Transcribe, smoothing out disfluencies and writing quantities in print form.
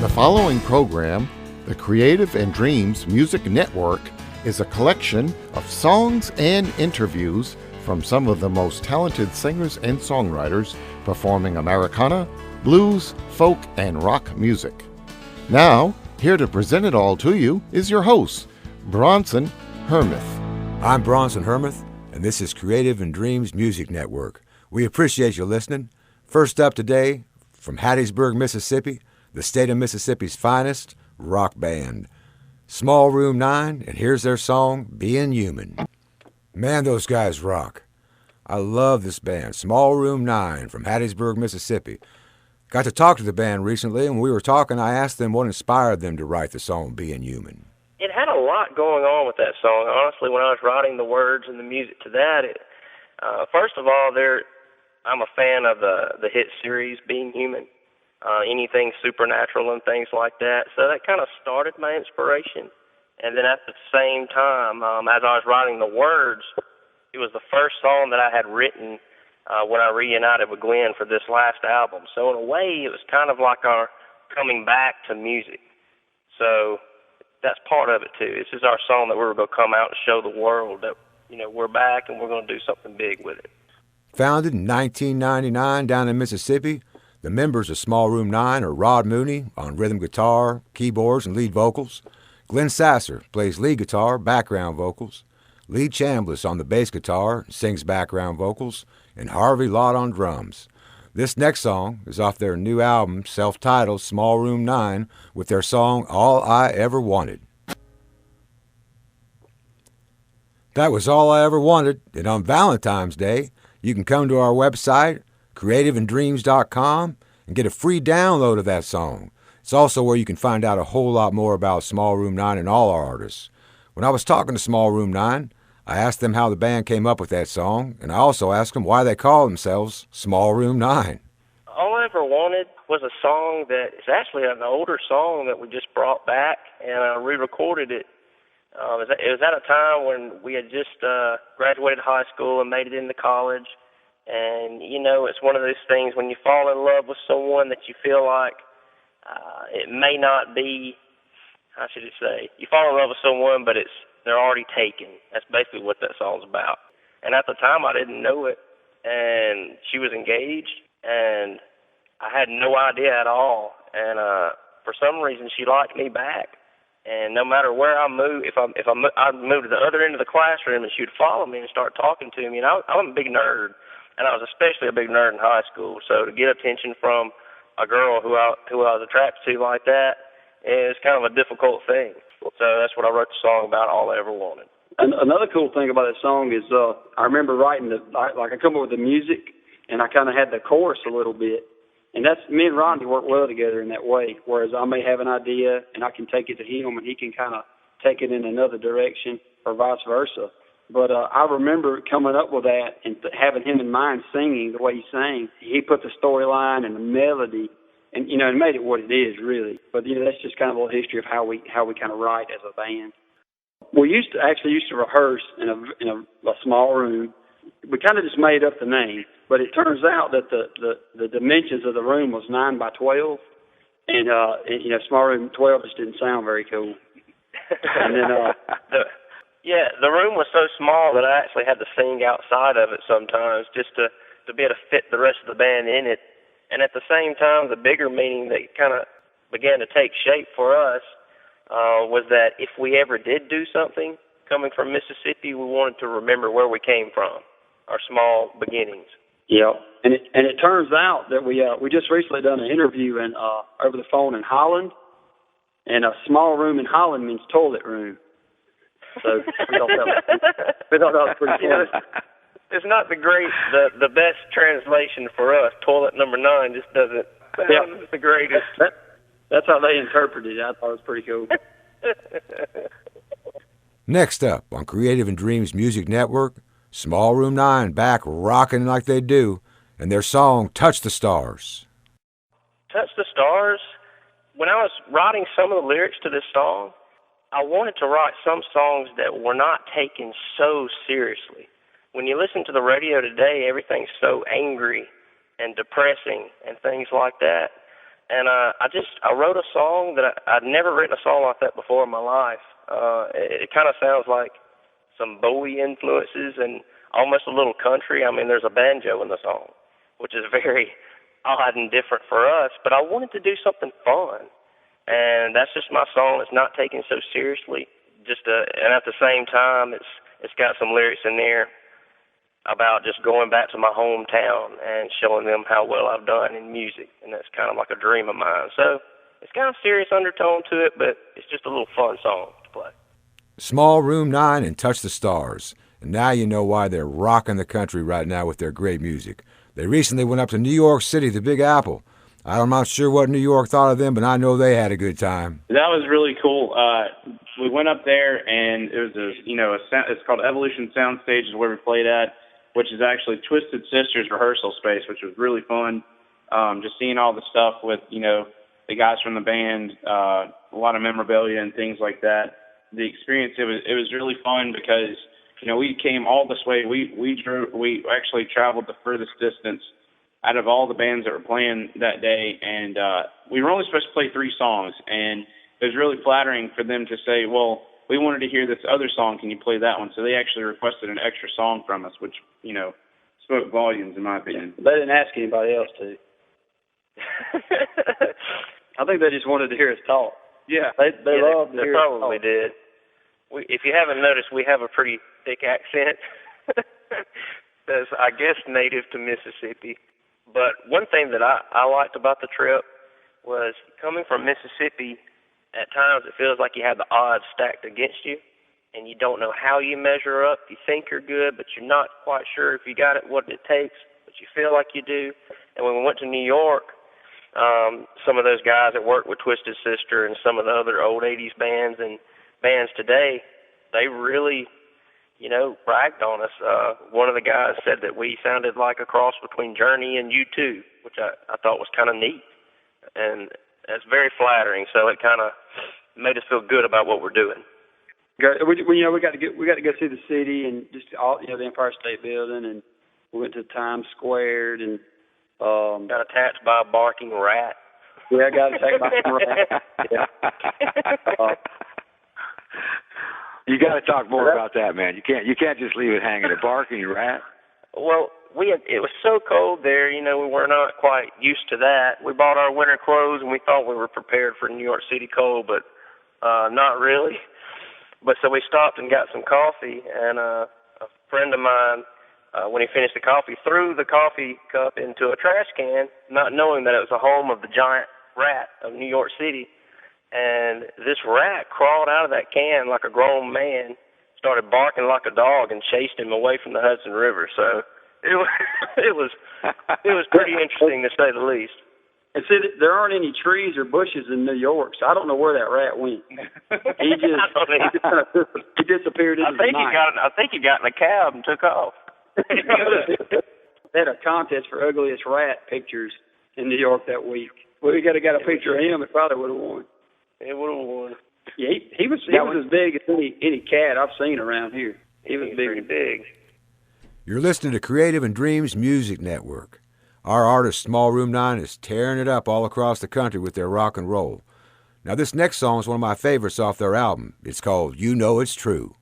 The following program, the Creative and Dreams Music Network, is a collection of songs and interviews from some of the most talented singers and songwriters performing Americana, blues, folk, and rock music. Now, here to present it all to you is your host, Bronson Hermith. I'm Bronson Hermith, and this is Creative and Dreams Music Network. We appreciate you listening. First up today, from Hattiesburg, Mississippi, the state of Mississippi's finest rock band, Small Room 9, and here's their song, Being Human. Man, those guys rock. I love this band, Small Room 9 from Hattiesburg, Mississippi. Got to talk to the band recently, and when we were talking, I asked them what inspired them to write the song, Being Human. It had a lot going on with that song. Honestly, when I was writing the words and the music to that, first of all, I'm a fan of the hit series, Being Human. Anything supernatural and things like that. So that kind of started my inspiration. And then at the same time, as I was writing the words, it was the first song that I had written when I reunited with Glenn for this last album. So in a way, it was kind of like our coming back to music. So that's part of it, too. This is our song that we were going to come out and show the world that, we're back and we're going to do something big with it. Founded in 1999 down in Mississippi, the members of Small Room 9 are Rod Mooney on rhythm guitar, keyboards, and lead vocals. Glenn Sasser plays lead guitar, background vocals. Lee Chambliss on the bass guitar, sings background vocals. And Harvey Lott on drums. This next song is off their new album, self-titled Small Room 9, with their song All I Ever Wanted. That was All I Ever Wanted, and on Valentine's Day, you can come to our website, creativeanddreams.com, and get a free download of that song. It's also where you can find out a whole lot more about Small Room 9 and all our artists. When I was talking to Small Room 9, I asked them how the band came up with that song, and I also asked them why they call themselves Small Room 9. All I Ever Wanted was a song that is actually an older song that we just brought back, and I re-recorded it. It was at a time when we had just graduated high school and made it into college. And, it's one of those things when you fall in love with someone that you feel like it may not be, how should I say, you fall in love with someone, but they're already taken. That's basically what that song's about. And at the time, I didn't know it, and she was engaged, and I had no idea at all. And for some reason, she liked me back. And no matter where I moved, I'd move to the other end of the classroom, and she would follow me and start talking to me. And I'm a big nerd. And I was especially a big nerd in high school, so to get attention from a girl who I was attracted to like that is kind of a difficult thing. So that's what I wrote the song about, All I Ever Wanted. And another cool thing about that song is I remember writing I come up with the music, and I kind of had the chorus a little bit. And that's me and Ronnie work well together in that way, whereas I may have an idea, and I can take it to him, and he can kind of take it in another direction, or vice versa. But I remember coming up with that and having him in mind singing the way he sang. He put the storyline and the melody, and it made it what it is really. But that's just kind of a little history of how we kind of write as a band. We used to rehearse in a small room. We kind of just made up the name, but it turns out that the dimensions of the room was 9 by 12, and small room 12 just didn't sound very cool. And then. Yeah, the room was so small that I actually had to sing outside of it sometimes just to be able to fit the rest of the band in it. And at the same time, the bigger meaning that kind of began to take shape for us was that if we ever did do something coming from Mississippi, we wanted to remember where we came from, our small beginnings. Yeah, and it turns out that we just recently done an interview over the phone in Holland, and a small room in Holland means toilet room. So we thought that was pretty cool. It's not the best translation for us. Toilet number 9 just doesn't sound the greatest. That's how they interpreted it. I thought it was pretty cool. Next up on Creative and Dreams Music Network, Small Room 9 back rocking like they do, and their song Touch the Stars. Touch the Stars? When I was writing some of the lyrics to this song, I wanted to write some songs that were not taken so seriously. When you listen to the radio today, everything's so angry and depressing and things like that. And I wrote a song that I'd never written a song like that before in my life. It kind of sounds like some Bowie influences and almost a little country. I mean, there's a banjo in the song, which is very odd and different for us. But I wanted to do something fun, and that's just my song. It's not taken so seriously. And at the same time, it's got some lyrics in there about just going back to my hometown and showing them how well I've done in music, and that's kind of like a dream of mine. So it's kind of serious undertone to it, but it's just a little fun song to play. Small Room 9 and Touch the Stars. And now you know why they're rocking the country right now with their great music. They recently went up to New York City, the Big Apple. I'm not sure what New York thought of them, but I know they had a good time. That was really cool. We went up there, and it was it's called Evolution Soundstage is where we played at, which is actually Twisted Sister's rehearsal space, which was really fun. Just seeing all the stuff with, the guys from the band, a lot of memorabilia and things like that. The experience, it was really fun because, we came all this way. We actually traveled the furthest distance out of all the bands that were playing that day, and we were only supposed to play 3 songs, and it was really flattering for them to say, well, we wanted to hear this other song, can you play that one? So they actually requested an extra song from us, which, spoke volumes in my opinion. They didn't ask anybody else to. I think they just wanted to hear us talk. Yeah. They loved to hear us talk. Probably did. If you haven't noticed, we have a pretty thick accent. That's, I guess, native to Mississippi. But one thing that I liked about the trip was coming from Mississippi, at times it feels like you have the odds stacked against you, and you don't know how you measure up. You think you're good, but you're not quite sure if you got it, what it takes, but you feel like you do. And when we went to New York, some of those guys that worked with Twisted Sister and some of the other old 80s bands and bands today, they really, bragged on us. One of the guys said that we sounded like a cross between Journey and U2, which I thought was kind of neat. And that's very flattering, so it kind of made us feel good about what we're doing. We got to go see the city and just all the Empire State Building, and we went to Times Square and got attacked by a barking rat. Yeah, I got attacked by a rat. Yeah. You got to talk more about that, man. You can't just leave it hanging. A barking rat. Well, it was so cold there. We were not quite used to that. We bought our winter clothes and we thought we were prepared for New York City cold, but not really. But so we stopped and got some coffee, and a friend of mine, when he finished the coffee, threw the coffee cup into a trash can, not knowing that it was the home of the giant rat of New York City. And this rat crawled out of that can like a grown man, started barking like a dog, and chased him away from the Hudson River. So it was pretty interesting to say the least. And see, there aren't any trees or bushes in New York, so I don't know where that rat went. He disappeared into the night. I think he got in a cab and took off. They had a contest for ugliest rat pictures in New York that week. Well, we got a picture of him. It probably would have won. It would have won. Yeah, he was as big as any cat I've seen around here. He was pretty big. You're listening to Creative and Dreams Music Network. Our artist, Small Room 9, is tearing it up all across the country with their rock and roll. Now, this next song is one of my favorites off their album. It's called You Know It's True.